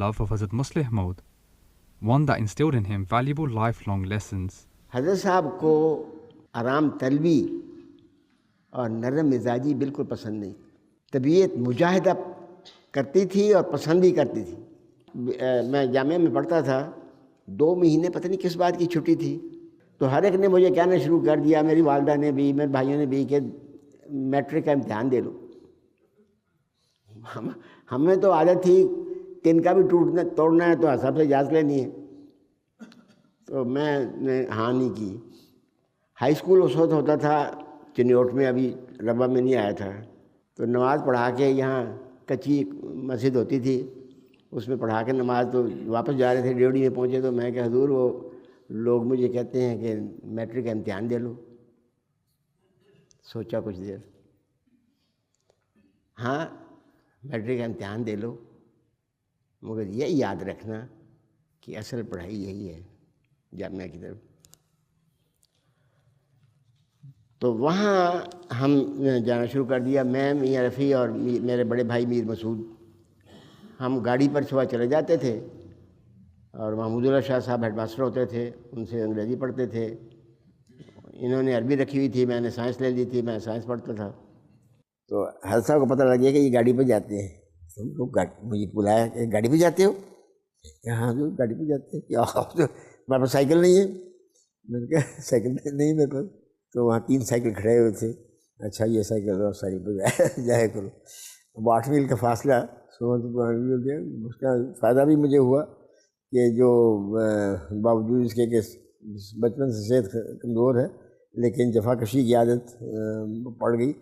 love of Hazrat Muslih Maud, one that instilled in him valuable lifelong lessons. حضرت صاحب کو آرام طلبی اور نرم مزاجی بالکل پسند نہیں. طبیعت مجاہدہ کرتی تھی اور پسند بھی کرتی تھی. میں جامعہ میں پڑھتا تھا, 2 مہینے پتہ نہیں کس بات کی چھٹی تھی, تو ہر ایک نے مجھے کہنا شروع کر دیا, میری والدہ نے بھی, میرے بھائیوں نے بھی, کہ میٹرک کا امتحان دے لو. ہمیں تو عادت تھی تن کا بھی توڑنا ہے تو حساب سے اجازت لینی ہے, تو میں نے ہاں نہیں کی. ہائی اسکول اس وقت ہوتا تھا چنیوٹ میں, ابھی ربا میں نہیں آیا تھا, تو نماز پڑھا کے یہاں کچی مسجد ہوتی تھی, اس میں پڑھا کے نماز, تو واپس جا رہے تھے ڈیوڑی میں پہنچے تو میں کہ حضور وہ لوگ مجھے کہتے ہیں کہ میٹرک کا امتحان دے لو. سوچا کچھ دیر, ہاں میٹرک کا امتحان دے لو, مگر یہ یاد رکھنا کہ اصل پڑھائی یہی ہے جامعہ کی طرف. تو وہاں ہم جانا شروع کر دیا, میں, میاں رفیع اور میرے بڑے بھائی میر مسعود. ہم گاڑی پر صبح چلے جاتے تھے, اور محمود اللہ شاہ صاحب ہیڈ ماسٹر ہوتے تھے, ان سے انگریزی پڑھتے تھے. انہوں نے عربی رکھی ہوئی تھی, میں نے سائنس لے لی تھی, میں سائنس پڑھتا تھا. تو حضرت صاحب کو پتہ لگ گیا کہ یہ گاڑی پہ جاتے ہیں. تم لوگ مجھے بلایا کہ گاڑی پہ جاتے ہو؟ ہاں جو گاڑی پہ جاتے ہیں. کیا ہمارے پاس سائیکل نہیں ہے؟ میں نے کہا سائیکل نہیں میرے پاس. تو وہاں 3 سائیکل کھڑے ہوئے تھے. اچھا یہ سائیکل اور ساری پہ جایا کرو. اب 8 میل کا فاصلہ, اس کا فائدہ بھی مجھے ہوا کہ جو باوجود اس کے کہ بچپن سے صحت کمزور ہے, لیکن جفا کشی کی عادت پڑ گئی.